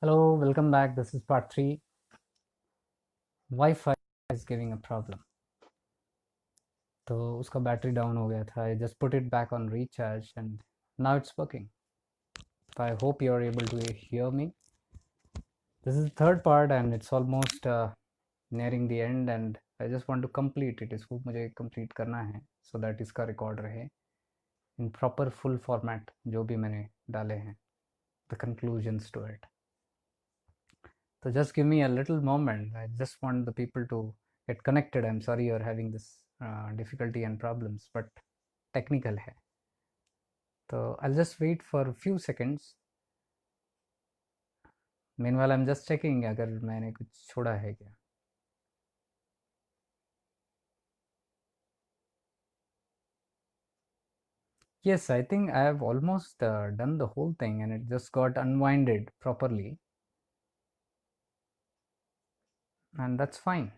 Hello, welcome back. This is part 3. Wi-Fi is giving a problem. तो उसका battery down हो गया था. I just put it back on recharge and now it's working. So I hope you are able to hear me. This is the third part and it's almost nearing the end and I just want to complete it. इसको मुझे complete करना है so that इसका record रहे in proper full format जो भी मैंने डाले हैं, the conclusions to it. So just give me a little moment. I just want the people to get connected. I'm sorry you're having this difficulty and problems, but technical hai. So I'll just wait for a few seconds. Meanwhile, I'm just checking अगर मैंने कुछ छोड़ा है क्या. Yes, I think I have almost done the whole thing and it just got unwinded properly. And that's fine.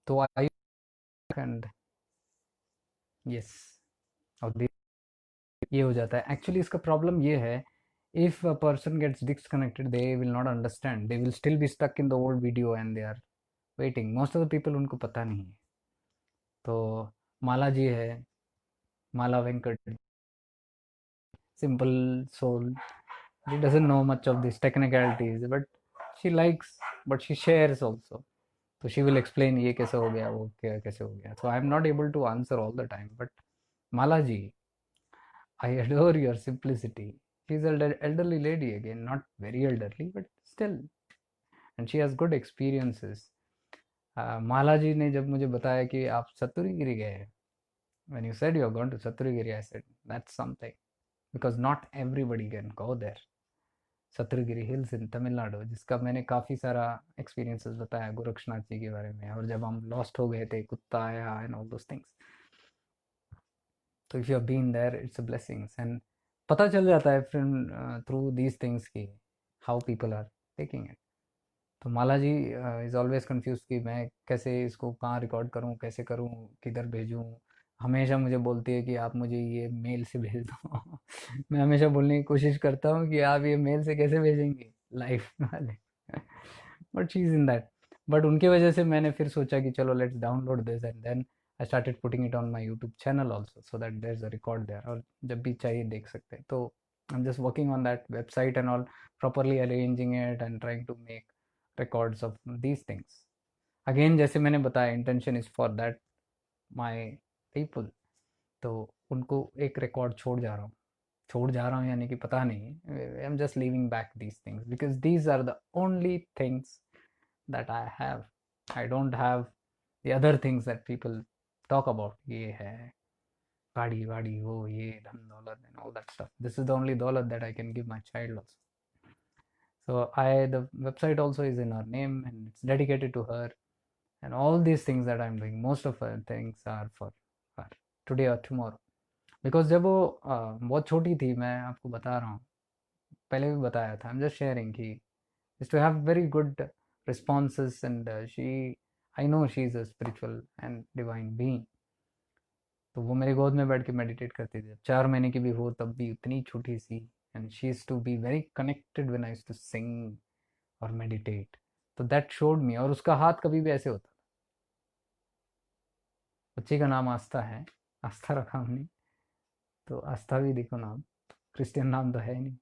So I and yes, और ये हो जाता है. Actually इसका problem ये है, if a person gets disconnected they will not understand, they will still be stuck in the old video and they are waiting. Most of the people उनको पता नहीं है. तो माला जी है, माला Venkat, simple soul, she doesn't know much of these technicalities but she likes, but she shares also. So she will explain ये कैसे हो गया, वो क्या कैसे हो गया. So I am not able to answer all the time, but Mala ji, I adore your simplicity. She's an elderly lady again, not very elderly, but still, and she has good experiences. माला जी ने जब मुझे बताया कि आप सतुरीगिरी गए हैं, when you said you are going to Saturigiri, I said that's something because not everybody can go there. Saturagiri hills in Tamil Nadu, जिसका मैंने काफ़ी सारा एक्सपीरियंसेस बताया गोरक्षनाथ जी के बारे में, और जब हम लॉस्ट हो गए थे, कुत्ता आया एंड ऑल दोस थिंग्स. तो if you have been there it's a blessings and पता चल जाता है फिर थ्रू दीज थिंग्स की how people are taking it. तो Mala ji is always confuse कि मैं कैसे इसको कहाँ रिकॉर्ड करूँ, कैसे करूँ, किधर भेजूँ. हमेशा मुझे बोलती है कि आप मुझे ये मेल से भेज दो. मैं हमेशा बोलने की कोशिश करता हूँ कि आप ये मेल से कैसे भेजेंगे लाइव वाले. But she is in that. But उनके वजह से मैंने फिर सोचा कि चलो let's download this and then I started putting it on my YouTube channel also so that there is a record there, और जब भी चाहिए देख सकते हैं. तो I am just working on that website and all, properly arranging it and trying to make records of these things. Again जैसे मैंने बताया, intention is for that my people. तो उनको एक रिकॉर्ड छोड़ जा रहा हूँ यानी कि पता नहीं, I am just leaving back these things because these are the only things that I have. I don't have the other things that people talk about. ये है गाड़ी वाड़ी, वो ये धन दौलत and all that stuff. This is the only दौलत that I can give my child also. So the website also is in her name and it's dedicated to her, and all these things that I'm doing, most of her things are for her today or tomorrow. Because जब वो बहुत छोटी थी, मैं आपको बता रहा हूँ, पहले भी बताया था, I'm just sharing कि is to have very good responses and I know she is a spiritual and divine being. तो वो मेरे गोद में बैठ के मेडिटेट करती थी, 4 महीने की भी हो तब भी, उतनी छोटी सी. And she is to be very connected when I used to sing और मेडिटेट. तो दैट शोड मी. और उसका हाथ कभी भी ऐसे होता था. बच्चे का नाम आस्था है, आस्था रखा हमने. तो आस्था भी देखो नाम, क्रिश्चियन नाम तो है ही नहीं.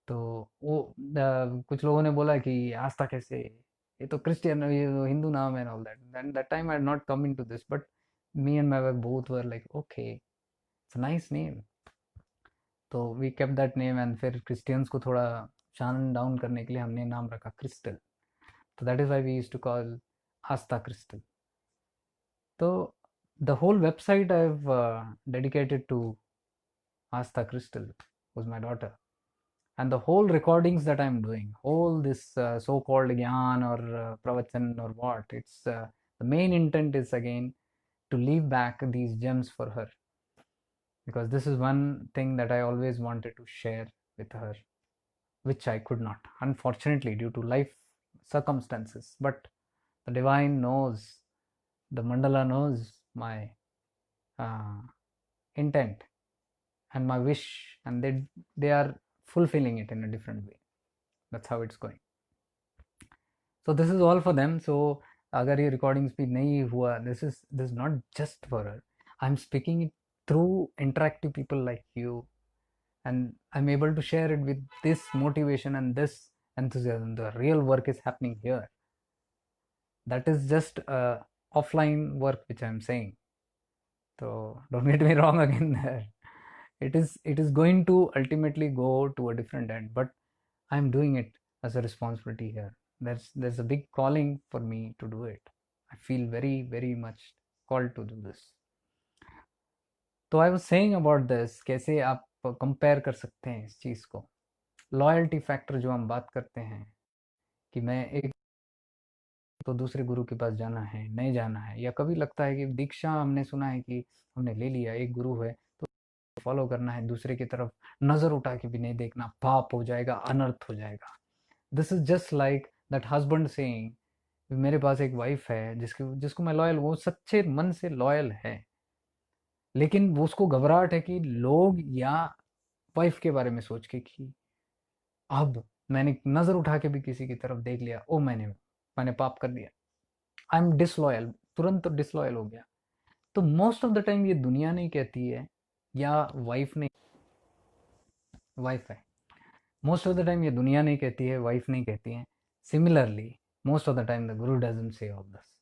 तो वो कुछ लोगों ने बोला कि आस्था कैसे, ये तो क्रिश्चियन, ये तो हिंदू नाम है, all that. And that time I not come into this, but me and my wife both were like okay, it's a nice name. तो we kept that name and फिर क्रिश्चियंस को थोड़ा शान डाउन करने के लिए हमने नाम रखा क्रिस्टल. तो that is why we used to call Aastha crystal. So the whole website I've dedicated to Astha Crystal, who's my daughter, and the whole recordings that I'm doing, all this so-called gyan or pravachan or what, it's the main intent is again to leave back these gems for her, because this is one thing that I always wanted to share with her, which I could not, unfortunately, due to life circumstances. But the divine knows, the mandala knows my uh, intent, and my wish, and they are fulfilling it in a different way. That's how it's going. So this is all for them. So अगर ये recordings भी नहीं हुआ, this is not just for her. I'm speaking it through interactive people like you, and I'm able to share it with this motivation and this enthusiasm. The real work is happening here. That is just offline work which I'm saying. So don't get me wrong again there. It is going to ultimately go to a different end, but I'm doing it as a responsibility here. There's a big calling for me to do it. I feel very very much called to do this. तो I was saying about this, कैसे आप compare कर सकते हैं इस चीज़ को। Loyalty factor जो हम बात करते हैं कि मैं एक तो दूसरे गुरु के पास जाना है, नहीं जाना है, या कभी लगता है कि दीक्षा हमने सुना है कि हमने ले लिया, एक गुरु है तो फॉलो करना है, दूसरे की तरफ नज़र उठा के भी नहीं देखना, पाप हो जाएगा, अनर्थ हो जाएगा। This is just like that husband saying, मेरे पास एक वाइफ है जिसको मैं लॉयल, वो सच्चे मन से लॉयल है, लेकिन वो उसको घबराहट है कि लोग या वाइफ के बारे में सोच के कि अब मैंने नज़र उठा के भी किसी की तरफ देख लिया, ओ मैंने पाप कर दिया, आई एम डिसलॉयल, तुरंत तो डिसलॉयल हो गया। तो मोस्ट ऑफ द टाइम ये दुनिया नहीं कहती है, या वाइफ है, मोस्ट ऑफ द टाइम ये दुनिया नहीं कहती है, वाइफ नहीं कहती है। Similarly most of the time the guru doesn't say all this.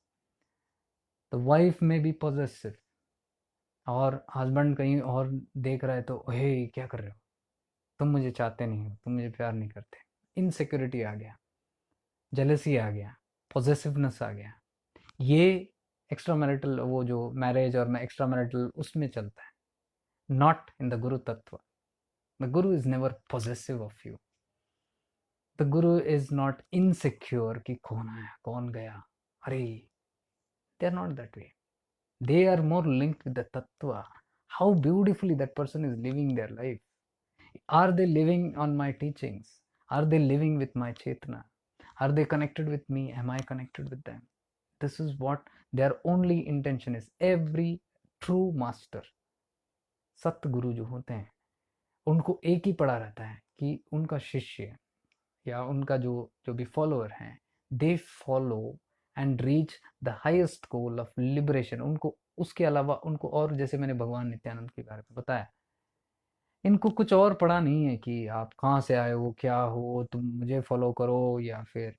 The wife may be possessive, और हस्बैंड कहीं और देख रहा है तो हे क्या कर रहे हो, तुम मुझे चाहते नहीं हो, तुम मुझे प्यार नहीं करते। इनसिक्योरिटी आ गया, जेलसी आ गया, पॉजेसिवनेस आ गया। ये एक्स्ट्रा मैरिटल, वो जो मैरिज और एक्स्ट्रा मैरिटल उसमें चलता है, नॉट इन द गुरु तत्व। The guru is never possessive of you. The guru is not insecure कि कौन आया कौन गया, अरे they are not that way. They are more linked with the tattva, how beautifully that person is living their life. Are they living on my teachings? Are they living with my chetna? Are they connected with me? Am I connected with them? This is what their only intention is. Every true master, सतगुरु जो होते हैं, उनको एक ही पड़ा रहता है कि उनका शिष्य या उनका जो जो भी फॉलोअर हैं, they follow and reach the highest goal of liberation. उनको उसके अलावा उनको, और जैसे मैंने भगवान नित्यानंद के बारे में बताया, इनको कुछ और पड़ा नहीं है कि आप कहाँ से आए हो, क्या हो, तुम मुझे फॉलो करो, या फिर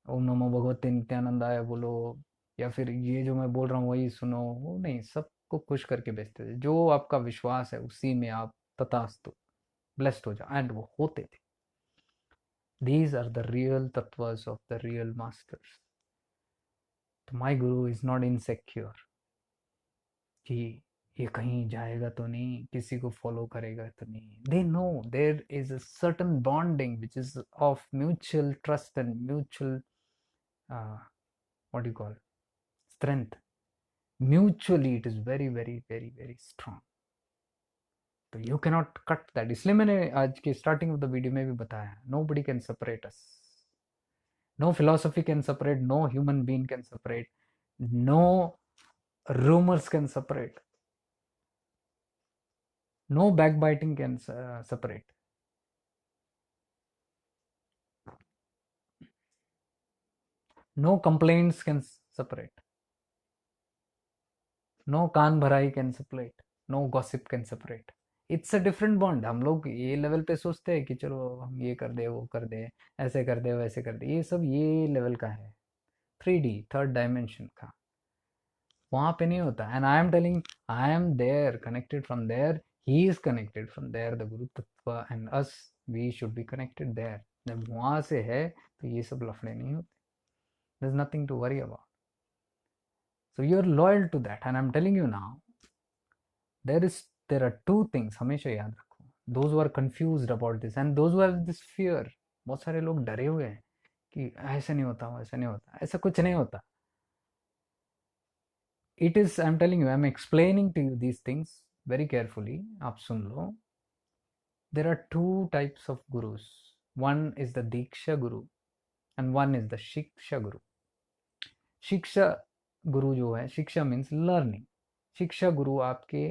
ओम नमो भगवते नित्यानंद आए बोलो, या फिर ये जो मैं बोल रहा हूँ वही सुनो। वो नहीं, सबको खुश करके बेचते थे। जो आपका विश्वास है उसी में आप तथास्तु ब्लेस्ड हो जाओ, एंड वो होते थे। These are the real tattvas of the real masters. तो my guru is not insecure कि ये कहीं जाएगा तो नहीं, किसी को फॉलो करेगा तो नहीं। They know there is a certain bonding which is of mutual trust and mutual what do you call strength. Mutually it is very very very very strong. तो you cannot cut that. इसलिए मैंने आज के starting of the video में भी बताया, nobody can separate us. No philosophy can separate, no human being can separate, no rumors can separate, no backbiting can separate. No complaints can separate, no कान भराई can separate, no gossip can separate. It's a different bond. हम लोग ये level पे सोचते हैं कि चलो हम ये कर दे, वो कर दे, ऐसे कर दे, वैसे कर दे, ये सब ये लेवल का है, 3D थर्ड डायमेंशन का। वहाँ पे नहीं होता। And I am telling, I am there, connected from there, he is connected from there, the guru tattva and us, we should be connected there. जब वहाँ से है तो ये सब लफड़े नहीं होते, there is nothing to worry about. So you are loyal to that, and I am telling you now, there are two things, हमेशा याद रखो। Those who are confused about this and those who have this fear, बहुत सारे लोग डरे हुए हैं कि ऐसा नहीं होता, ऐसा नहीं होता, ऐसा कुछ नहीं होता। It is, I'm telling you, I'm explaining to you these things very carefully. आप सुन लो. There are two types of gurus. One is the Diksha Guru and one is the Shiksha Guru. शिक्षा गुरु जो है, शिक्षा मीन्स लर्निंग। शिक्षा गुरु आपके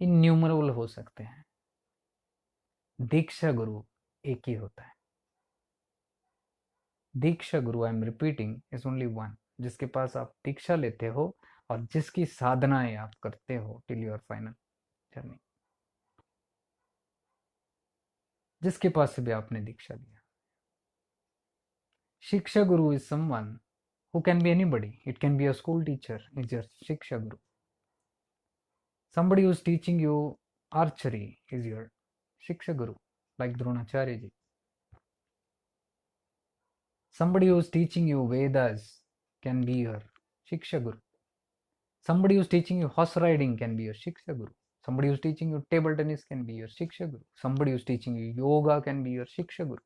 innumerable हो सकते हैं, दीक्षा गुरु एक ही होता है। दीक्षा गुरु, I am repeating, is only one, जिसके पास आप दीक्षा लेते हो और जिसकी साधनाएं आप करते हो टिल योर फाइनल जर्नी, जिसके पास से भी आपने दीक्षा लिया। शिक्षा गुरु is someone who can be anybody. It can be a school teacher, is your shiksha guru. Somebody who's teaching you archery is your shiksha guru, like Dronacharya ji. Somebody who's teaching you Vedas can be your shiksha guru. Somebody who's teaching you horse riding can be your shiksha guru. Somebody who's teaching you table tennis can be your shiksha guru. Somebody who's teaching you yoga can be your shiksha guru.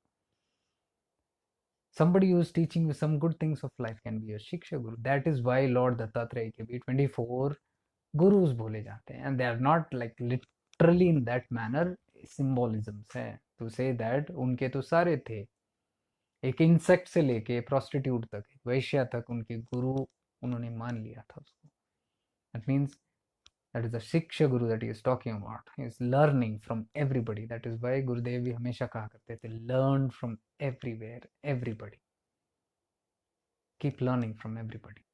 Somebody who's teaching you some good things of life can be your shiksha guru. That is why Lord Dattatreya के भी 24 gurus बोले जाते हैं, and they are not like literally in that manner, symbolisms है to say that उनके तो सारे थे, एक इंसेक्ट से लेके प्रोस्टिट्यूट तक, एक वैश्या तक उनके गुरु उन्होंने मान लिया था उसको. That means that is the शिक्षा guru that he is talking about. He is learning from everybody. That is why गुरुदेव भी हमेशा कहा करते थे, learn from everywhere, everybody. Keep learning from everybody.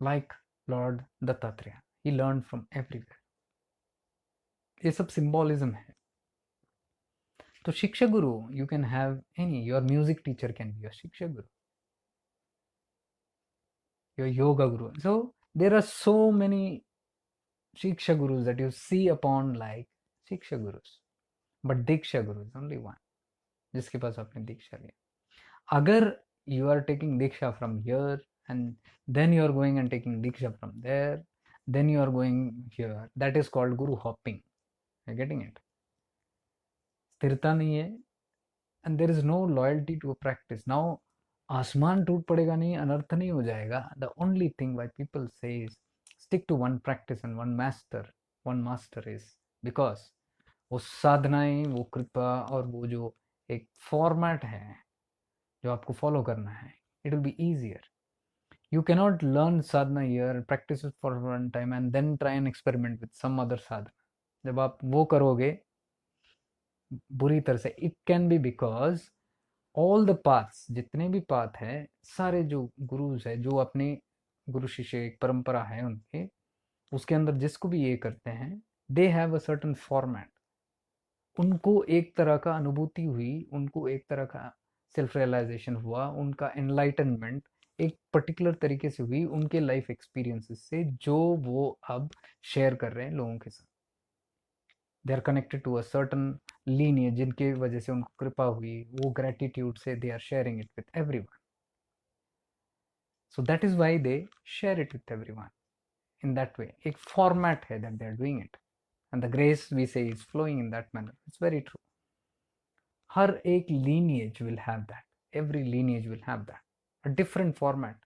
Like Lord Dattatreya, he learned from everywhere. ये सब symbolism है. तो शिक्षा गुरु, you can have any, your music teacher can be your शिक्षा guru, your yoga guru. So there are so many shiksha gurus that you see upon like shiksha gurus, but diksha guru is only one, जिसके पास आपने दीक्षा लिया. अगर you are taking diksha from here and then you are going and taking diksha from there, then you are going here, that is called guru hopping. You're getting it? स्थिरता नहीं है, and there is no loyalty to a practice. Now आसमान टूट पड़ेगा नहीं, अनर्थ नहीं हो जाएगा. The only thing why people say is stick to one practice and one master is because वो साधनाएं, वो कृपा और वो जो एक फॉर्मेट है जो आपको फॉलो करना है, it will be easier. You cannot learn sadhana here, practice it for one time and then try and experiment with some other sadhana. जब आप वो करोगे बुरी तरह से, it can be because all the paths, जितने भी पाथ है, सारे जो गुरुज है, जो अपने गुरु शिष्य एक परंपरा है उनके, उसके अंदर जिसको भी ये करते हैं, they have a certain format. उनको एक तरह का अनुभूति हुई, उनको एक तरह का सेल्फ रियलाइजेशन हुआ, उनका एनलाइटनमेंट एक पर्टिकुलर तरीके से हुई उनके लाइफ एक्सपीरियंसेस से, जो वो अब शेयर कर रहे हैं लोगों के साथ. They are connected to a certain lineage, जिनके वजह से उनको कृपा हुई, वो ग्रेटिट्यूड से they are sharing it with everyone. So that is why they share it with everyone in that way. एक फॉर्मेट है that they are doing it and the grace we say is flowing in that manner. It's very true. हर एक lineage will have that, every lineage will have that, a different format.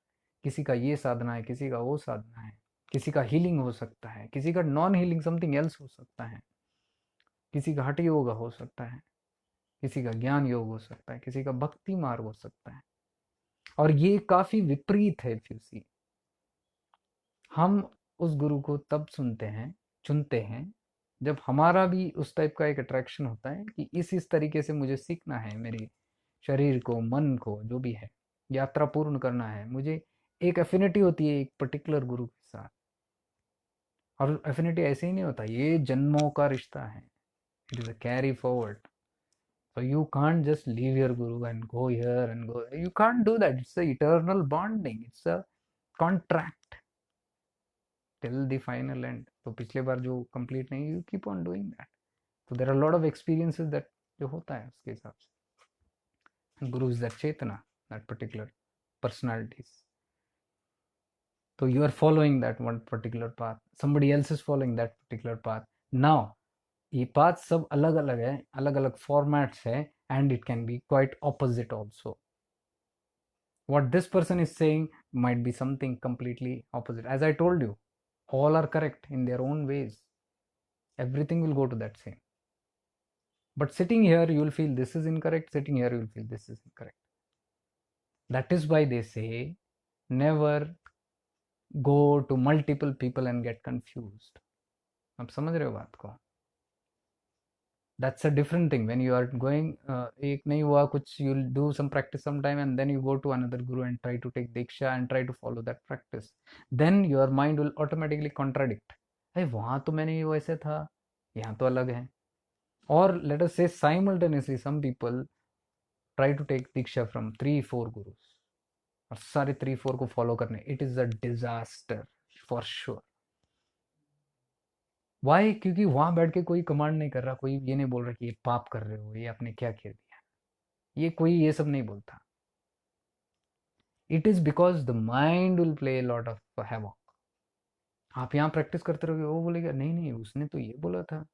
किसी का ये साधना है, किसी का वो साधना है, किसी का हीलिंग हो सकता है, किसी का नॉन हीलिंग समथिंग एल्स हो सकता है, किसी का हठ योग हो सकता है, किसी का ज्ञान योग हो सकता है, किसी का भक्ति मार्ग हो सकता है. और ये काफी विपरीत है. फ्यूसी, हम उस गुरु को तब सुनते हैं, चुनते हैं, जब हमारा भी उस टाइप का एक अट्रैक्शन होता है कि इस तरीके से मुझे सीखना है, मेरे शरीर को, मन को, जो भी है, यात्रा पूर्ण करना है. मुझे एक एफिनिटी होती है एक पर्टिकुलर गुरु के साथ. और एफिनिटी ऐसे ही नहीं होता, ये जन्मों का रिश्ता है. It is a carry forward. So you can't just leave your guru and go here and go. You can't do that. It's a eternal bonding. It's a contract till the final end. तो पिछले बार जो complete नहीं, you keep on doing that. So there are a lot of experiences that जो होता है उसके हिसाब से. Guru is that chetna, that particular personalities. So you are following that one particular path. Somebody else is following that particular path. Now ये path सब अलग अलग है, अलग अलग फॉर्मेट्स है, and it can be quite opposite also. What this person is saying might be something completely opposite. As I told you, all are correct in their own ways. Everything will go to that same. But sitting here, you will feel this is incorrect. Sitting here, you will feel this is incorrect. That is why they say never go to multiple people and get confused. आप समझ रहे हो बात को? That's a different thing. When you are going, एक नहीं हुआ कुछ, you'll do some practice sometime and then you go to another guru and try to take diksha and try to follow that practice. Then your mind will automatically contradict. अरे वहाँ तो मैंने ये वैसे था, यहाँ तो अलग है. Or let us say simultaneously some people try to take diksha from 3-4 gurus और सारे 3-4 को follow करने. It is a disaster for sure. Why? क्योंकि वहां बैठ के कोई कमांड नहीं कर रहा, कोई ये नहीं बोल रहा कि ये पाप कर रहे हो, ये आपने क्या किया दिया, ये कोई ये सब नहीं बोलता. It is because the mind will play lot of havoc. आप यहाँ प्रैक्टिस करते रहोगे, वो बोलेगा नहीं नहीं उसने तो ये बोला था,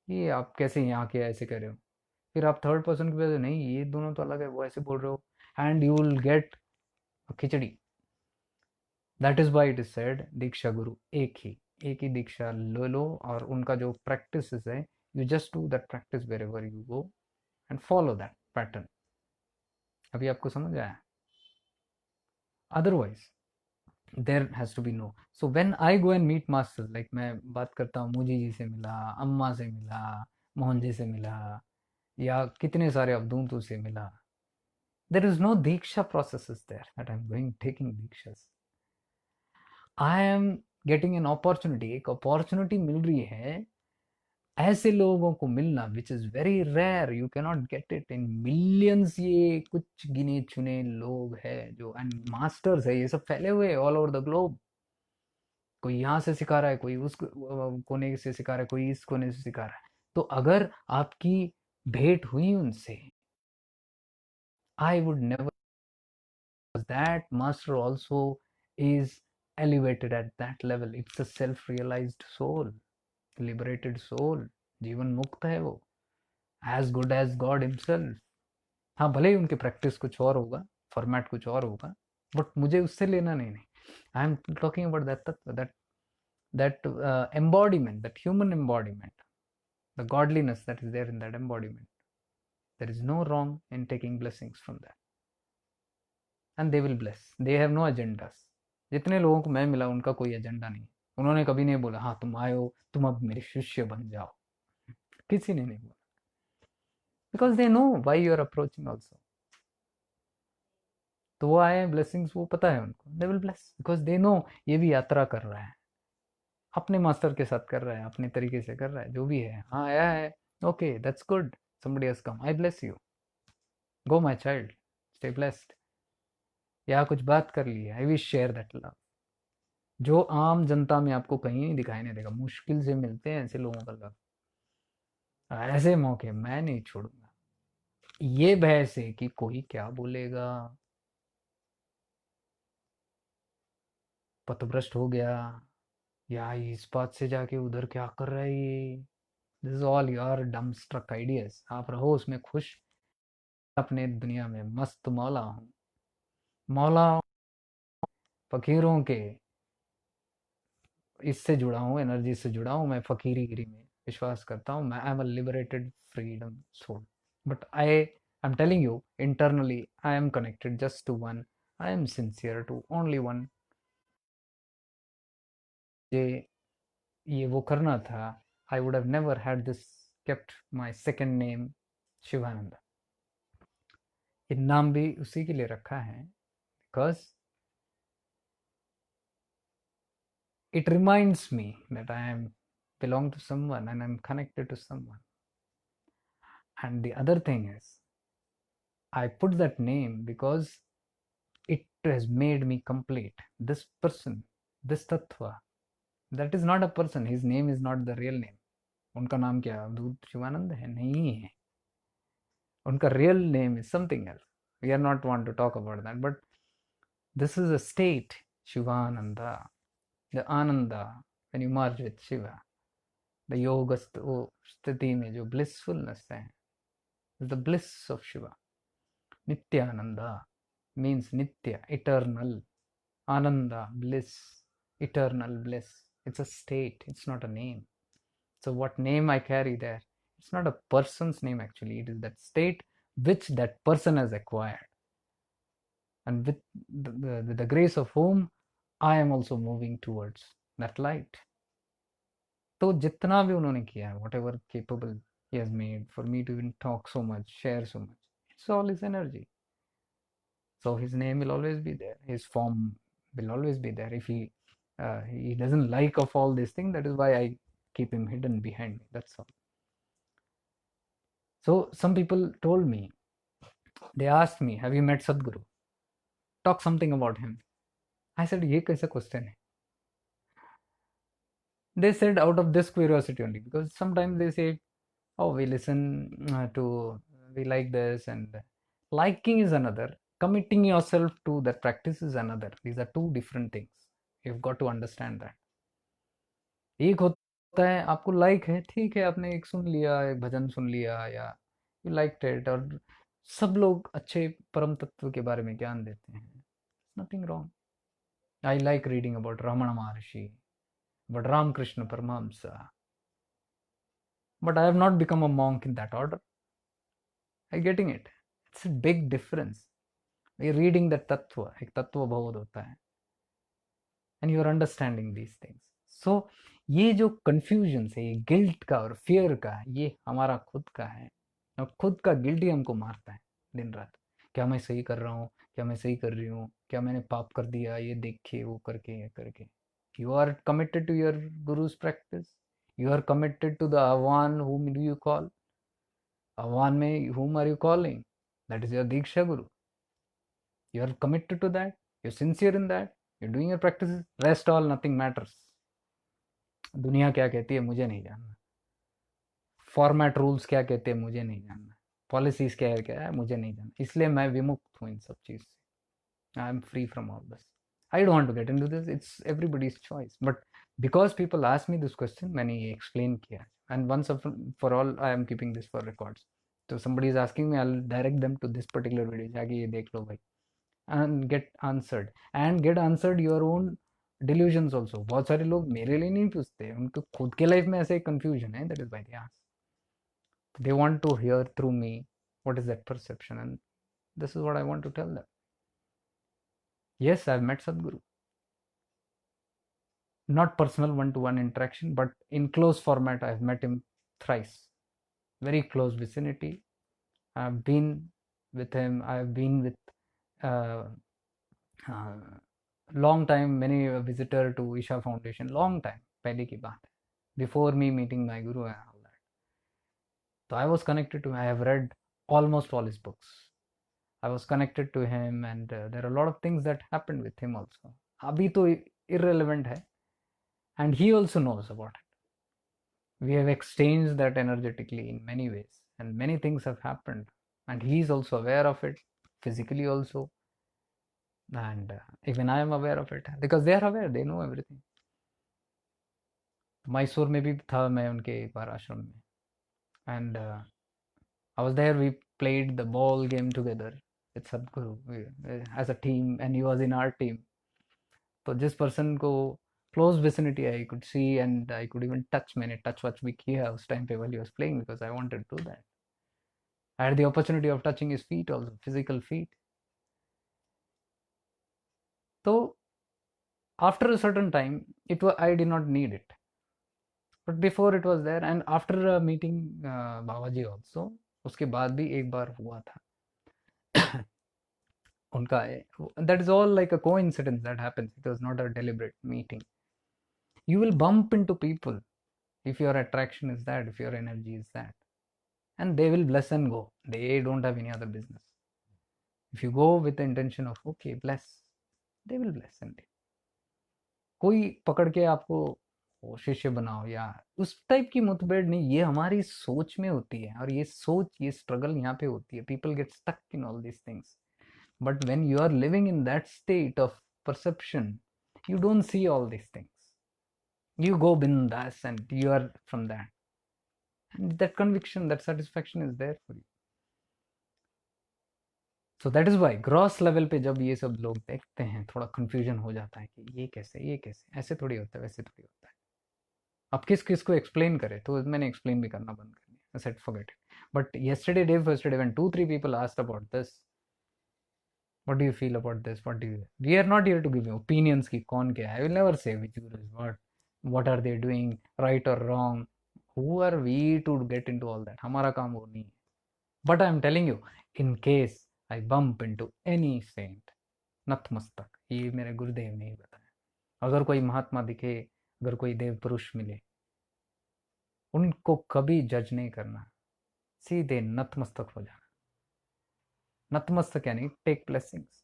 ये आप कैसे यहाँ के ऐसे कर रहे हो. फिर आप थर्ड पर्सन की वजह से नहीं ये दोनों तो अलग है, वो ऐसे बोल रहे हो, and you will get khichdi. That is why it is said diksha guru एक ही दीक्षा ले लो, और उनका जो प्रैक्टिस है you just do that practice wherever you go and follow that pattern. अभी आपको समझ आया? Otherwise there has to be no. So when I go and meet master, like मैं बात करता हूँ मुझी जी से मिला, अम्मा से मिला, मोहन जी से मिला, या कितने सारे अवधूतों से मिला. There is no diksha process there that I am going taking dikshas. I am getting an opportunity, एक अपॉर्चुनिटी मिल रही है. ऐसे लोगों को मिलना which is very rare, you cannot get it in millions. ये कुछ गिने चुने लोग हैं जो, एंड मास्टर्स है, ये सब फैले हुए ऑल ओवर द ग्लोब. कोई यहाँ से सिखा रहा है, कोई उस कोने से सिखा रहा है, कोई इस कोने से सिखा रहा है. तो अगर आपकी भेंट हुई उनसे, I would never, that master also is elevated at that level. It's a self-realized soul, liberated soul. जीवन मुक्त है वो, as good as God himself. हाँ भले ही उनकी प्रैक्टिस कुछ और होगा, फॉर्मेट कुछ और होगा, बट मुझे उससे लेना नहीं. I am talking about that तत्व, that embodiment, that human embodiment, the godliness that is there in that embodiment. There is no wrong in taking blessings from that, and they will bless. They have no agendas. जितने लोगों को मैं मिला उनका कोई agenda नहीं. उन्होंने कभी नहीं बोला हाँ तुम आए हो, तुम अब मेरे शिष्य बन जाओ. किसी ने नहीं बोला. Because they know why you are approaching also. तो वो आए ब्लेसिंग्स, वो पता है उनको, they will bless because they know ये भी यात्रा कर रहा है, अपने मास्टर के साथ कर रहा है, अपने तरीके से कर रहा है, जो भी है. हाँ आया है, okay that's good, somebody has come, I bless you, go my child, stay blessed. या कुछ बात कर ली है, I will share that love, जो आम जनता में आपको कहीं नहीं दिखाई नहीं देगा. मुश्किल से मिलते हैं ऐसे लोगों का लव. ऐसे मौके मैं नहीं छोड़ूंगा. ये भय से कि कोई क्या बोलेगा, पथभ्रष्ट हो गया, या इस बात से जाके उधर क्या कर रहा है ये. दिस इज ऑल योर डम स्ट्रक आइडियाज. आप रहो उसमें खुश, अपने दुनिया में मस्त मौला हूँ. मौला फकीरों के इससे जुड़ा हूँ, एनर्जी से जुड़ा हूँ. मैं फकीरी गिरी में विश्वास करता हूँ. मैं I am a liberated freedom soul. But I am telling you internally I am connected just to one. I am sincere to only one. ये वो करना था, I would have never had this, kept my second name Shivanand. ये नाम भी उसी के लिए रखा है because it reminds me that I am belong to someone and I'm connected to someone. And the other thing is, I put that name because it has made me complete. This person, this tattva, that is not a person. His name is not the real name. उनका नाम क्या अवधूत शिवानंद है? नहीं है. उनका real name is something else. We are not want to talk about that. But this is a state, Shivananda, the Ananda, when you merge with Shiva. The yoga sthiti में जो blissfulness है, is the bliss of Shiva. Nityananda means Nitya, eternal. Ananda, bliss, eternal bliss. It's a state, it's not a name. So what name I carry there, it's not a person's name actually, it is that state which that person has acquired. And with the grace of whom I am also moving towards that light. तो जितना भी उन्होंने किया है, what ever capable he has made for me to even talk so much, share so much. It's all his energy. So his name will always be there. His form will always be there. If he doesn't like of all these things, that is why I keep him hidden behind me. That's all. So some people told me, they asked me, "Have you met Sadhguru? Talk something about him." I said, "ये कैसा question है?" They said out of this curiosity only, because sometimes they say, "Oh, we listen we like this," and liking is another. Committing yourself to that practice is another. These are two different things. You've got to understand that. एक होता है आपको like है, ठीक है, आपने एक सुन लिया, एक भजन सुन लिया, या यू लाइक्ड इट, और सब लोग अच्छे परम तत्व के बारे में ज्ञान देते हैं, nothing wrong. I like reading about Raman Maharshi, but Ramakrishna Paramahamsa. But I have not become a monk in that order. Are you getting it? It's a big difference. You're reading the tattva, एक तत्व बोध होता है, and you're understanding these things. So ये जो confusion है, ये guilt का और fear का, ये हमारा खुद का है, और खुद का guilt ही हमको मारता है दिन रात। क्या मैं सही कर रहा हूँ, क्या मैं सही कर रही हूँ, क्या मैंने पाप कर दिया, ये देख के, वो करके, ये करके। You are committed to your guru's practice. You are committed to the Avan. Whom do you call? Avan में whom are you calling? That is your Diksha Guru. You are committed to that. You're sincere in that. You're doing your practices. Rest all, nothing matters. दुनिया क्या कहती है मुझे नहीं जानना, format rules क्या कहते हैं मुझे नहीं जानना, पॉलिसीज क्या है मुझे नहीं जानना, इसलिए मैं विमुक्त हूँ इन सब चीज़ से। I am free from all this. I don't want to get into this. It's everybody's choice. But because people ask me this question, मैंने ये explain किया, and once for all, I am keeping this for records. So somebody is asking me, I'll direct them to this particular video. जाके ये देख लो भाई, and get answered your own delusions also. बहुत सारे लोग मेरे लिए नहीं पूछते, उनको खुद के लाइफ में ऐसे confusion है, that is why they ask. They want to hear through me what is that perception, and this is what I want to tell them. Yes, I've met Sadhguru. Not personal one-to-one interaction, but in close format. I've met him thrice, very close vicinity. I've been with him. I've been with uh, uh, long time, many a visitor to Isha Foundation, long time पहले की बात है, before me meeting my guru and all that. So I was connected to him. I have read almost all his books. I was connected to him, and there are a lot of things that happened with him also. अभी तो irrelevant है, and he also knows about it. We have exchanged that energetically in many ways, and many things have happened, and he is also aware of it physically also, and even I am aware of it, because they are aware, they know everything. Mysore में भी था मैं उनके एक बार आश्रम में, and I was there. We played the ball game together with Sadhguru as a team, and he was in our team. तो जिस पर्सन को close vicinity I could see, and I could even touch, मैंने touch वच भी किया उस time पे while he was playing, because I wanted to do that. I had the opportunity of touching his feet also, physical feet. तो after a certain time it was, I did not need it, but before it was there, and after meeting Baba ji also, उसके बाद भी एक बार हुआ था उनका। That is all like a coincidence that happens, it was not a deliberate meeting. You will bump into people if your attraction is that, if your energy is that, and they will bless and go. They don't have any other business. If you go with the intention of okay, bless, they will bless and कोई पकड़ के आपको शिष्य बनाओ या उस type की मुठभेड़ नहीं, ये हमारी सोच में होती है, और ये सोच, ये स्ट्रगल यहाँ पे होती है। People get stuck in all these things, but when you are living in that state of perception, you don't see all these things. You go bindas and you are from that, and that conviction, that satisfaction is there for you. So that is why gross level पे जब ये सब लोग देखते हैं, थोड़ा confusion हो जाता है कि ये कैसे, ये कैसे, ऐसे थोड़ी होता है, वैसे थोड़ी होता है। अब किस किस को एक्सप्लेन करें, तो मैंने एक्सप्लेन भी करना बंद कर दिया। I said forget it. But yesterday, day first day, when 2-3 people asked about this, what do you feel about this, what do you, we are not here to give you opinions ki kaun kya hai. I will never say which guru is what are they doing right or wrong, Who are we to get into all that? हमारा काम वो नहीं है. But I'm telling you, in case I bump into any saint, नतमस्तक, ये मेरे गुरुदेव ने ही बताया. अगर कोई महात्मा दिखे, अगर कोई देव पुरुष मिले, उनको कभी जज नहीं करना, सीधे नतमस्तक हो जाना. नतमस्तक यानी take blessings.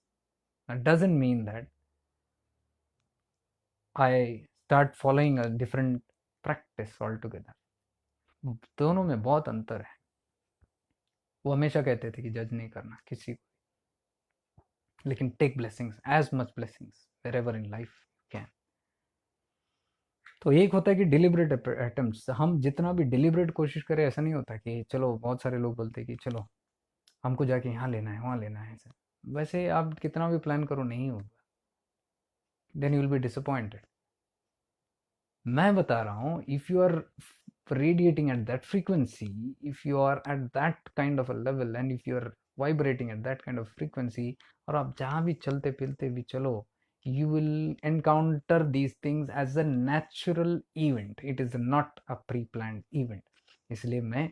That doesn't mean that I start following a different practice altogether. दोनों में बहुत अंतर है. वो हमेशा कहते थे कि जज नहीं करना किसी को, लेकिन take blessings, as much blessings wherever in life can. तो एक होता है कि डिलिबरेट अटेम्प्ट्स. हम जितना भी डिलिबरेट कोशिश करें, ऐसा नहीं होता कि चलो, बहुत सारे लोग बोलते हैं कि चलो हमको जाके यहाँ लेना है, वहाँ लेना है. ऐसा वैसे आप कितना भी प्लान करो, नहीं होगा. Then you will be disappointed. मैं बता रहा हूँ, if you are radiating at that frequency, if you are at that kind of a level, and if you are vibrating at that kind of frequency, और आप जहाँ भी चलते फिरते भी चलो, you will encounter these things as a natural event. It is not a pre-planned event. इसलिए मैं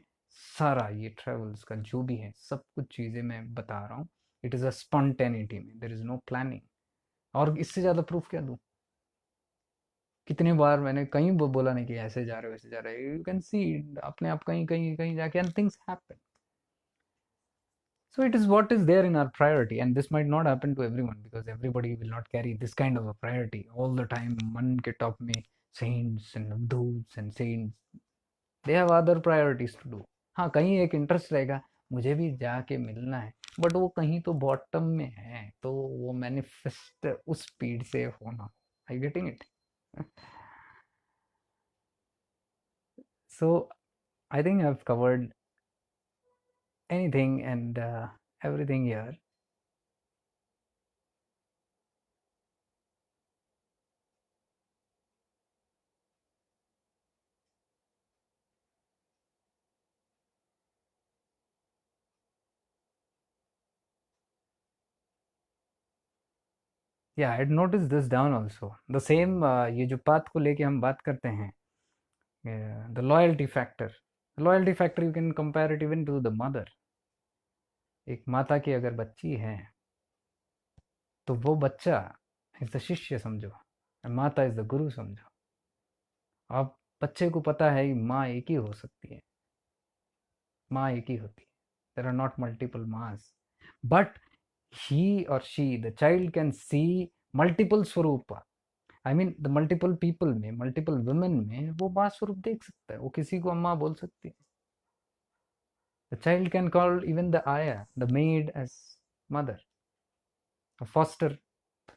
सारा ये travels का जो भी है, सब कुछ चीज़ें मैं बता रहा हूँ. It is a spontaneity में, there is no planning. और इससे ज़्यादा प्रूफ क्या दूँ? कितनी बार मैंने कहीं बोला नहीं कि ऐसे जा रहे हो, वैसे जा रहे हो. यू कैन सी अपने आप कहीं कहीं कहीं जाके, and things happen. So it is what is there in our priority, and this might not happen to everyone because everybody will not carry this kind of a priority all the time. मन के top में saints and abduls and saints, they have other priorities to do. हाँ, कहीं एक interest रहेगा, मुझे भी जाके मिलना है, बट वो कहीं तो बॉटम में है, तो वो मैनिफेस्ट उस स्पीड से होना. I getting it? So I think I've covered anything and everything here. Yeah, I had noticed this down also. The same ये जो पाथ को लेके हम बात करते हैं, the loyalty factor. Loyalty factor you can compare it even to the mother. एक माता की अगर बच्ची है, तो वो बच्चा इज द शिष्य समझो, माता इज द गुरु समझो. अब बच्चे को पता है कि माँ एक ही हो सकती है, माँ एक ही होती है. There are not multiple mass, but he or she, the child can see multiple swaroop. I mean the multiple people में, मल्टीपल वुमेन में वो माँ स्वरूप देख सकता है. वो किसी को अम्मा बोल सकती है. The child can call even the ayah, the maid as mother. Foster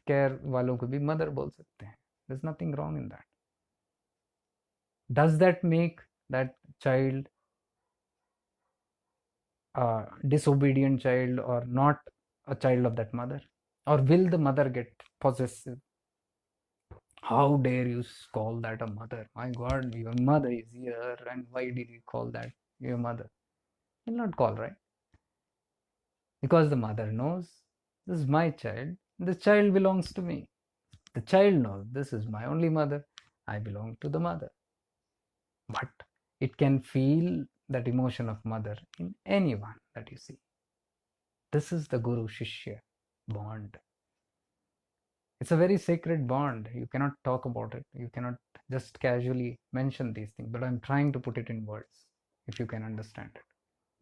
care वालों को भी मदर बोल सकते हैं. there's nothing wrong in that. Does that make that child a disobedient child or not a child of that mother? Or will the mother get possessive? How dare you call that a mother? My God, your mother is here, and why did you call that your mother? You'll not call, right? Because the mother knows this is my child, this child belongs to me. The child knows this is my only mother, I belong to the mother. But it can feel that emotion of mother in anyone that you see. This is the Guru Shishya bond. It's a very sacred bond. You cannot talk about it. You cannot just casually mention these things. But I'm trying to put it in words, if you can understand it.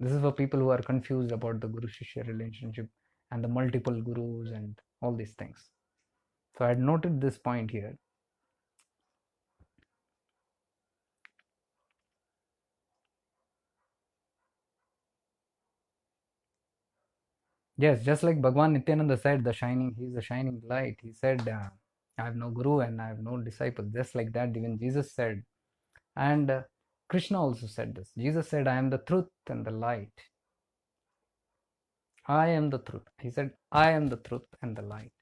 This is for people who are confused about the Guru Shishya relationship and the multiple gurus and all these things. So I had noted this point here. Yes, just like Bhagwan Nityananda said, he's the shining light. He said, I have no guru and I have no disciple. Just like that, even Jesus said. And Krishna also said this. Jesus said, I am the truth and the light. I am the truth. He said, I am the truth and the light.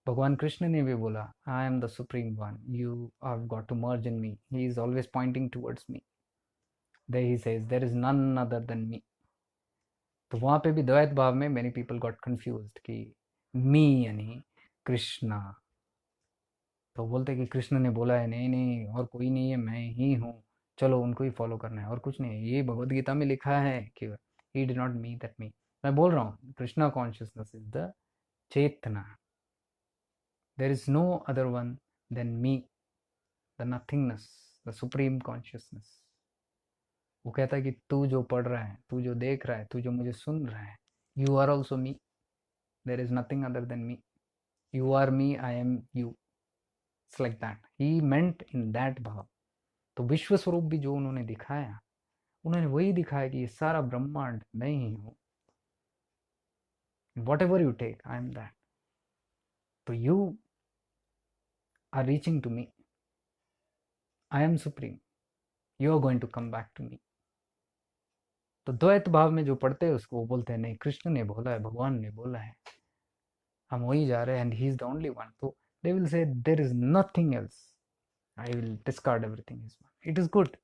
Bhagwan Krishna ne bhi bola, I am the supreme one. You have got to merge in me. He is always pointing towards me. There he says, there is none other than me. तो वहाँ पे भी द्वैत भाव में many people got confused कि मी यानी कृष्णा. तो बोलते कि कृष्ण ने बोला है, नहीं नहीं और कोई नहीं है, मैं ही हूँ. चलो उनको ही फॉलो करना है और कुछ नहीं। ये भगवत गीता में लिखा है कि he did not me that me. मैं बोल रहा हूँ Krishna consciousness is the chetna, there is no other one than me, the nothingness, the supreme consciousness. वो कहता है कि तू जो पढ़ रहा है, तू जो देख रहा है, तू जो मुझे सुन रहा है, you are also me, there is nothing other than me, you are me, I am you. It's like that he meant in that bhav. तो विश्व स्वरूप भी जो उन्होंने दिखाया, उन्होंने वही दिखाया कि ये सारा ब्रह्मांड मैं ही हूँ। Whatever you take, I am that. तो you are reaching to me, I am supreme, you are going to come back to me. तो द्वैत भाव में जो पढ़ते हैं उसको वो बोलते हैं नहीं, कृष्ण ने बोला है, भगवान ने बोला है, हम वही जा रहे हैं, and he is the only one. तो they will say there is nothing else, I will discard everything is one. It is good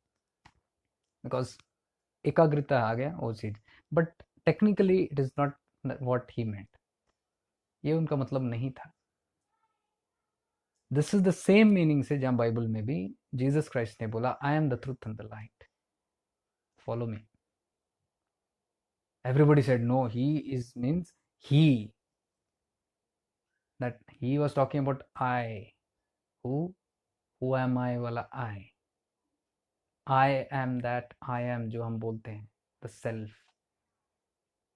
because एकाग्रता आ गया वो चीज, but technically it is not what he meant, ये उनका मतलब नहीं था। This is the same meaning से जहां बाइबल में भी जीसस क्राइस्ट ने बोला I am the truth and the light, follow me. Everybody said no, he is means he, that he was talking about I. Who am I वाला I am that I am जो हम बोलते हैं, the self.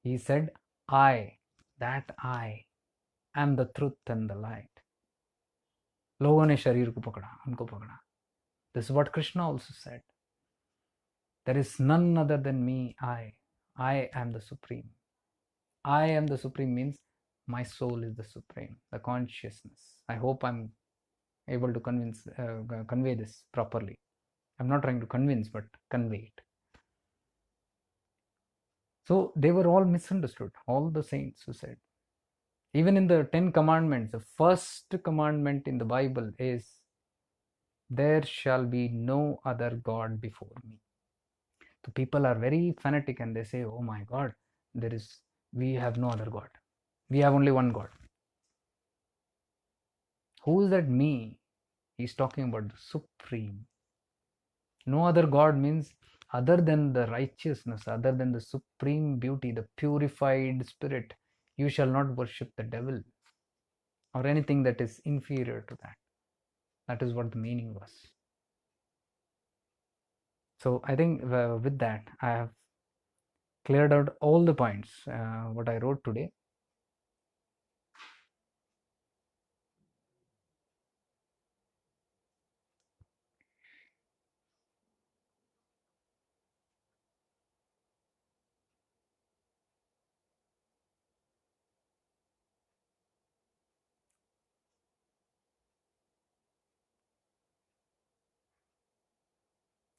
He said I, that I am the truth and the light. लोगों ने शरीर को पकड़ा, उनको पकड़ा। This is what Krishna also said. There is none other than me, I am the supreme. I am the supreme means my soul is the supreme, the consciousness. I hope I'm able to convey this properly. I'm not trying to convince, but convey it. So they were all misunderstood, all the saints who said. Even in the 10 commandments, the first commandment in the Bible is, there shall be no other God before me. So people are very fanatic and they say, oh my God, we have no other God. We have only one God. Who is that me? He's talking about the Supreme. No other God means other than the righteousness, other than the supreme beauty, the purified spirit. You shall not worship the devil or anything that is inferior to that. That is what the meaning was. So I think with that, I have cleared out all the points what I wrote today.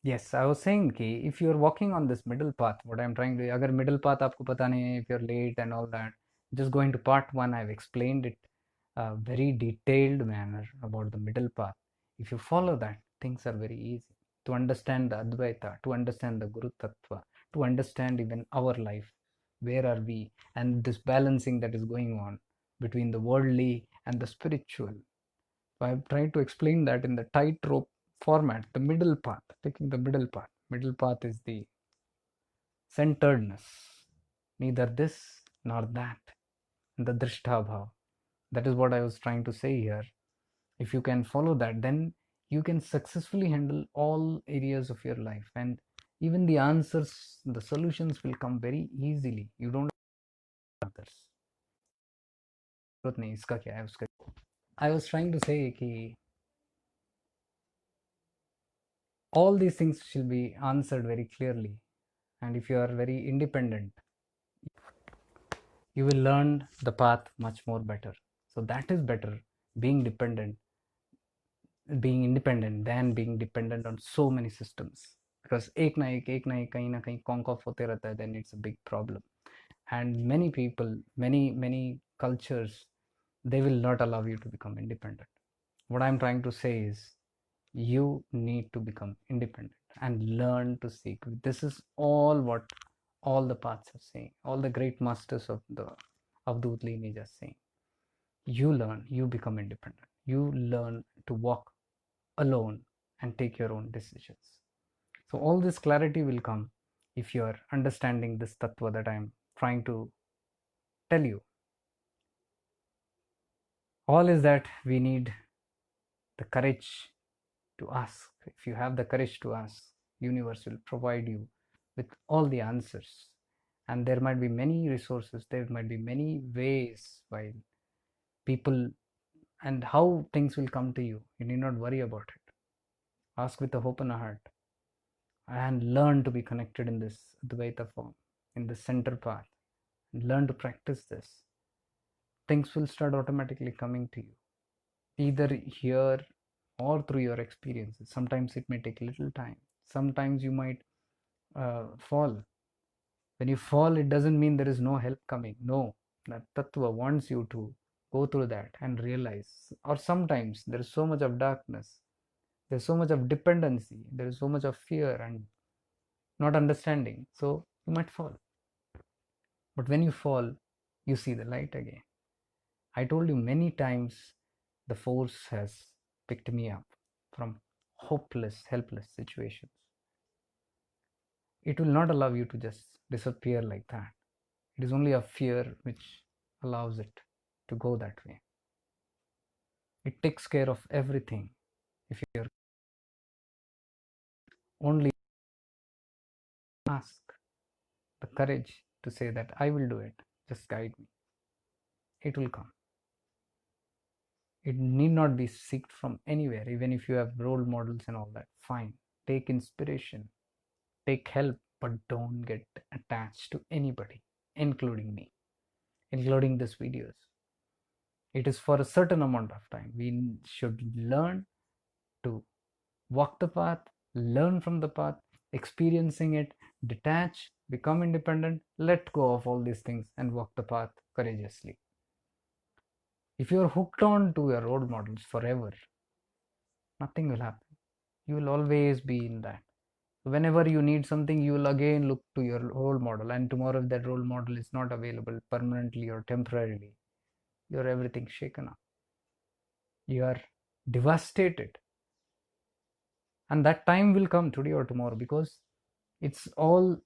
Yes, I was saying कि if you are walking on this middle path, what I am trying to, अगर middle path आपको पता नहीं है, if you're late and all that, just go into part 1. I've explained it very detailed manner about the middle path. If you follow that, things are very easy to understand the Advaita, to understand the Guru Tattva, to understand even our life. Where are we? And this balancing that is going on between the worldly and the spiritual. So I've tried to explain that in the tightrope format, the middle path, taking the middle path. Middle path is the centeredness, neither this nor that, the drishta bhav. That is what I was trying to say here. If you can follow that, then you can successfully handle all areas of your life, and even the answers, the solutions will come very easily. You don't others. इसका क्या है उसका. I was trying to say कि all these things shall be answered very clearly, and if you are very independent, you will learn the path much more better. So that is better, being dependent, being independent than being dependent on so many systems, because एक ना एक कहीं conk off होते रहता है, then it's a big problem. And many people, many cultures, they will not allow you to become independent. What I'm trying to say is, you need to become independent and learn to seek. This is all what all the paths are saying, all the great masters of the Avdut lineage are saying. You learn, you become independent, you learn to walk alone and take your own decisions. So all this clarity will come if you are understanding this tattva that I am trying to tell you. All is that we need the courage to ask. If you have the courage to ask, universe will provide you with all the answers. And there might be many resources, there might be many ways by people and how things will come to you. You need not worry about it. Ask with a open heart and learn to be connected in this Advaita form, in the center path. Learn to practice this. Things will start automatically coming to you, either here or through your experiences. Sometimes it may take little time. Sometimes you might fall. When you fall, it doesn't mean there is no help coming. No, that tattva wants you to go through that and realize. Or sometimes there is so much of darkness, there's so much of dependency, there is so much of fear and not understanding. So you might fall. But when you fall, you see the light again. I told you many times the force has picked me up from hopeless, helpless situations. It will not allow you to just disappear like that. It is only a fear which allows it to go that way. It takes care of everything if you're only ask the courage to say that I will do it, just guide me. It will come. It need not be sought from anywhere. Even if you have role models and all that, fine. Take inspiration, take help, but don't get attached to anybody, including me, including these videos. It is for a certain amount of time. We should learn to walk the path, learn from the path, experiencing it, detach, become independent, let go of all these things and walk the path courageously. If you are hooked on to your role models forever, nothing will happen. You will always be in that. Whenever you need something, you will again look to your role model, and tomorrow if that role model is not available permanently or temporarily, you're everything shaken up. You are devastated. And that time will come today or tomorrow, because it's all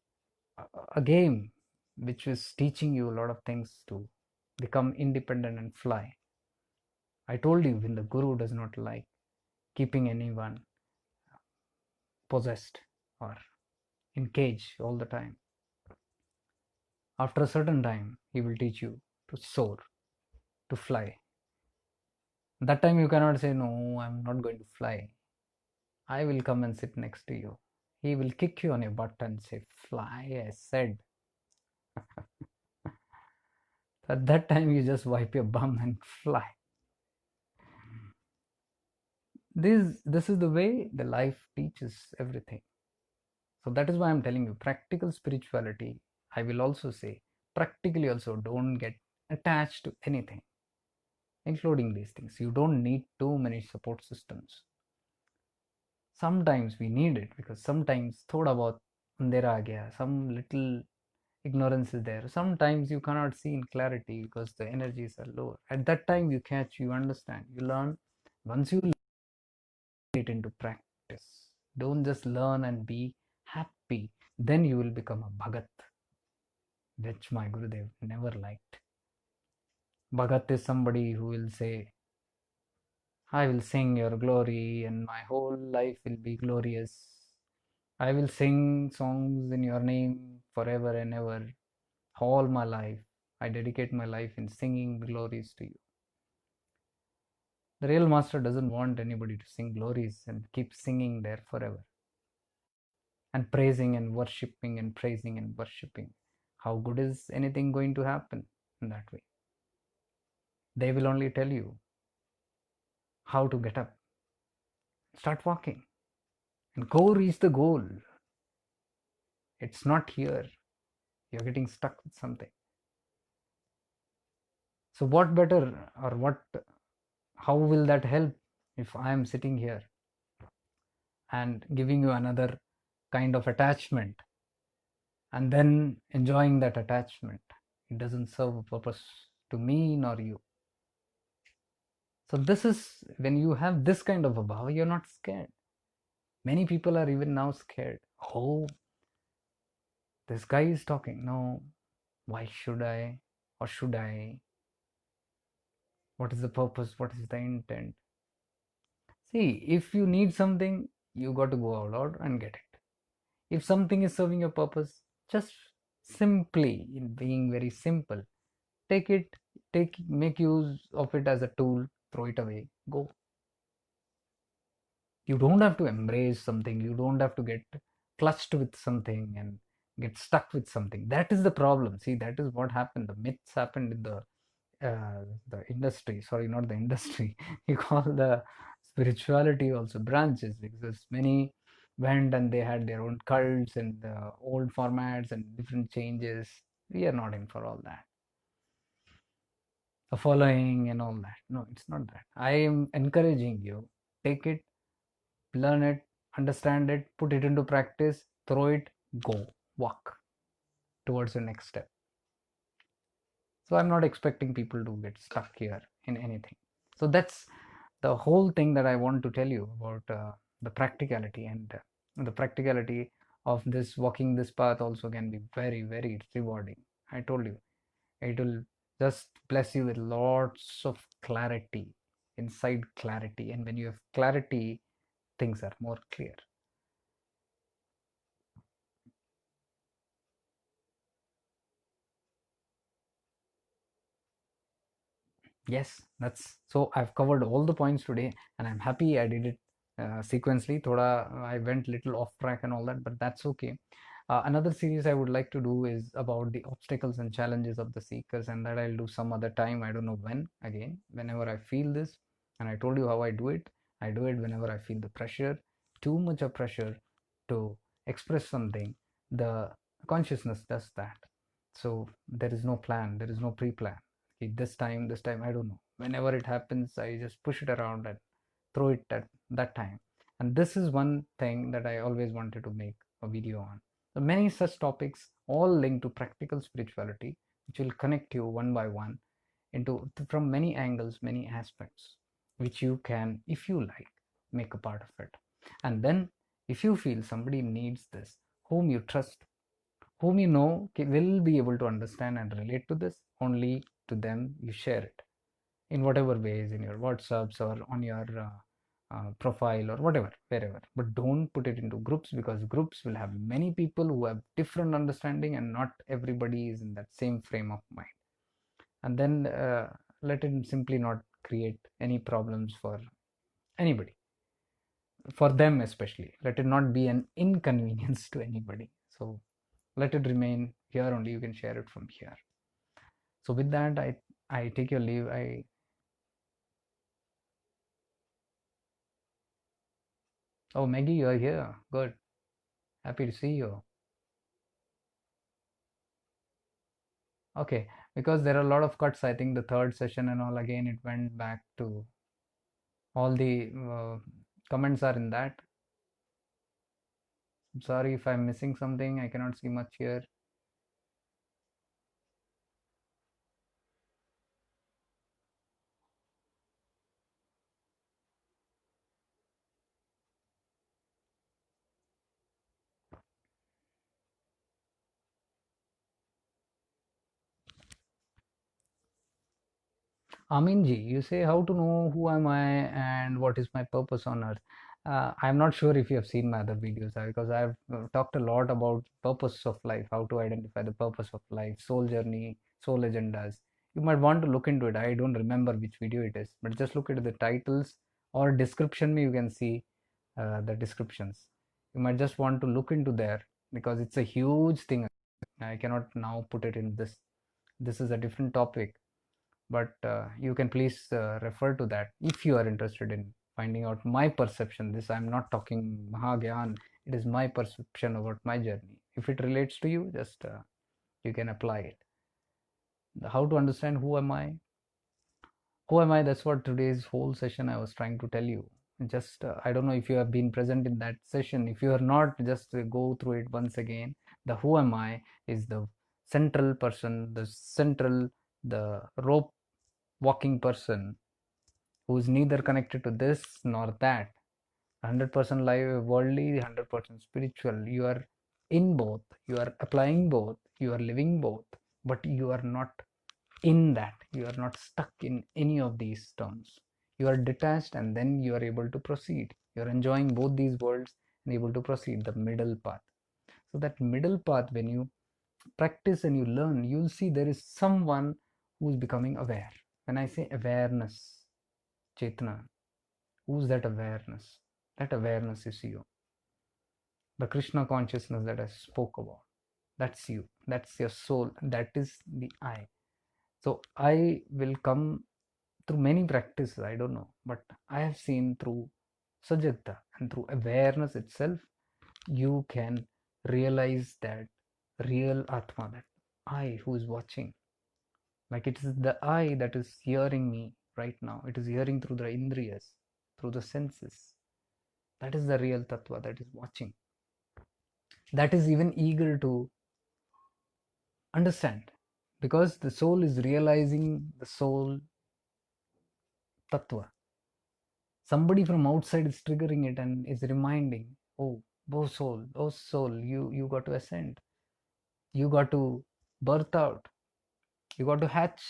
a game which is teaching you a lot of things to become independent and fly. I told you, when the guru does not like keeping anyone possessed or in cage all the time, after a certain time he will teach you to soar, to fly. That time you cannot say, no, I'm not going to fly. I will come and sit next to you. He will kick you on your butt and say, fly, I said. At that time you just wipe your bum and fly. This is the way the life teaches everything. So that is why I'm telling you, practical spirituality, I will also say, practically also, don't get attached to anything, including these things. You don't need too many support systems. Sometimes we need it, because sometimes thoda bahut andhera aa gaya, some little ignorance is there. Sometimes you cannot see in clarity because the energies are lower. At that time you catch, you understand, you learn. Once you it into practice, don't just learn and be happy, then you will become a bhagat, which my Gurudev never liked. Bhagat is somebody who will say, I will sing your glory and my whole life will be glorious. I will sing songs in your name forever and ever. All my life I dedicate my life in singing glories to you. The real master doesn't want anybody to sing glories and keep singing there forever and praising and worshipping and praising and worshipping. How good is anything going to happen in that way? They will only tell you how to get up, start walking, and go reach the goal. It's not here. You're getting stuck with something. So what better, or what, how will that help if I am sitting here and giving you another kind of attachment and then enjoying that attachment? It doesn't serve a purpose to me nor you. So this is, when you have this kind of a bhava, you're not scared. Many people are even now scared Oh, this guy is talking. No, why should I? Or should I? What is the purpose? What is the intent? See, if you need something, you got to go out loud and get it. If something is serving your purpose, just simply, in being very simple, take it, make use of it as a tool, throw it away, go. You don't have to embrace something, you don't have to get clutched with something and get stuck with something. That is the problem. See, that is what happened. The myths happened in the industry. Sorry, not the industry. You call the spirituality also branches, because many went and they had their own cults and old formats and different changes. We are not in for all that, a following and all that. No, it's not that. I am encouraging you, take it, learn it, understand it, put it into practice, throw it, go, walk towards the next step. So I'm not expecting people to get stuck here in anything. So that's the whole thing that I want to tell you about the practicality, and the practicality of this walking this path also can be very, very rewarding. I told you, it will just bless you with lots of clarity, inside clarity, and when you have clarity, things are more clear. Yes, that's so. I've covered all the points today, and I'm happy I did it sequentially. Thoda, I went little off track and all that, but that's okay. Another series I would like to do is about the obstacles and challenges of the seekers, and that I'll do some other time. I don't know when. Again, whenever I feel this, and I told you how I do it. I do it whenever I feel the pressure, too much of pressure to express something. The consciousness does that. So there is no plan. There is no pre-plan. Okay, this time I don't know, whenever it happens I just push it around and throw it at that time. And this is one thing that I always wanted to make a video on. So many such topics, all linked to practical spirituality, which will connect you one by one into from many angles, many aspects, which you can, if you like, make a part of it. And then if you feel somebody needs this, whom you trust, whom you know will be able to understand and relate to this, only to them you share it in whatever ways, in your WhatsApps or on your profile or whatever, wherever. But don't put it into groups, because groups will have many people who have different understanding and not everybody is in that same frame of mind. And then let it simply not create any problems for anybody, for them especially. Let it not be an inconvenience to anybody. So let it remain here only. You can share it from here. So with that, I take your leave. I Oh, Maggie, you are here. Good. Happy to see you. Okay, because there are a lot of cuts. I think the third session and all, again it went back to all the comments are in that. I'm sorry if I'm missing something. I cannot see much here. Aminji, you say how to know who am I and what is my purpose on earth. I'm not sure if you have seen my other videos, because I've talked a lot about purpose of life, how to identify the purpose of life, soul journey, soul agendas. You might want to look into it. I don't remember which video it is, but just look at the titles or description. You can see the descriptions. You might just want to look into there, because it's a huge thing. I cannot now put it in this. This is a different topic, but you can please refer to that if you are interested in finding out my perception. This, I'm not talking mahagyan, it is my perception about my journey. If it relates to you, just you can apply it. How to understand who am I, that's what today's whole session I was trying to tell you. Just I don't know if you have been present in that session. If you are not, just go through it once again. The who am I is the central person, the rope walking person, who's neither connected to this nor that, 100% live worldly, 100% spiritual. You are in both, you are applying both, you are living both, but you are not in that. You are not stuck in any of these terms. You are detached, and then you are able to proceed. You are enjoying both these worlds and able to proceed the middle path. So that middle path, when you practice and you learn, you'll see there is someone who's becoming aware. When I say awareness, Chetna, who's that awareness? That awareness is you. The Krishna consciousness that I spoke about. That's you. That's your soul. That is the I. So I will come through many practices, I don't know, but I have seen through Sajagta and through awareness itself, you can realize that real Atma, that I who is watching. Like it is the I that is hearing me right now. It is hearing through the indriyas, through the senses. That is the real Tattva that is watching. That is even eager to understand, because the soul is realizing the soul Tattva. Somebody from outside is triggering it and is reminding, oh, oh soul, you got to ascend. You got to birth out. You got to hatch.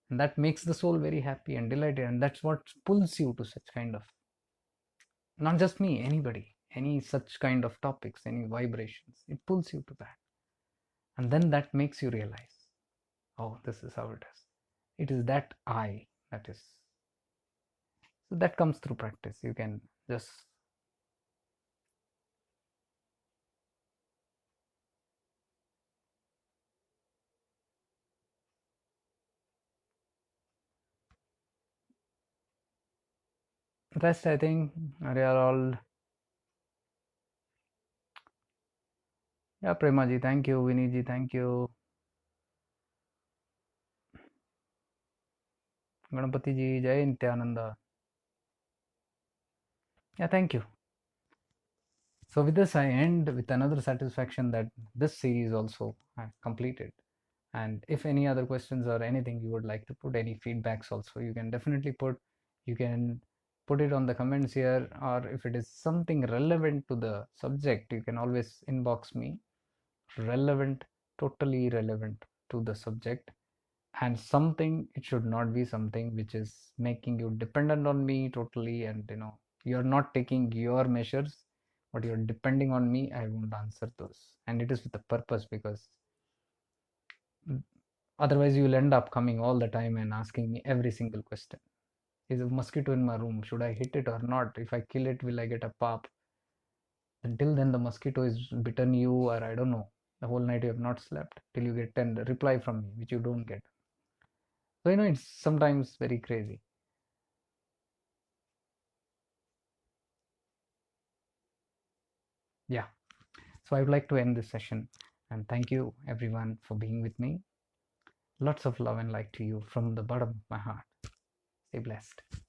And that makes the soul very happy and delighted. And that's what pulls you to such kind of, not just me, anybody, any such kind of topics, any vibrations. It pulls you to that. And then that makes you realize, oh, this is how it is. It is that I that is. So that comes through practice. You can just rest, I think they are all. Yeah, Prema ji, thank you. Vinny ji, thank you. Ganapati ji, Jai Nityananda. Yeah, thank you. So with this, I end with another satisfaction that this series also I completed. And if any other questions or anything you would like to put, any feedbacks also, you can definitely put. You can put it on the comments here, or if it is something relevant to the subject, you can always inbox me. Relevant, totally relevant to the subject. And something, it should not be something which is making you dependent on me totally, and you're not taking your measures, but you're depending on me. I won't answer those, and it is with a purpose, because otherwise you will end up coming all the time and asking me every single question. Is a mosquito in my room, should I hit it or not? If I kill it, will I get a pap? Until then the mosquito is bitten you, or I don't know, the whole night you have not slept till you get a reply from me which you don't get. So it's sometimes very crazy. Yeah. So I would like to end this session, and thank you everyone for being with me. Lots of love and light to you from the bottom of my heart. Stay blessed.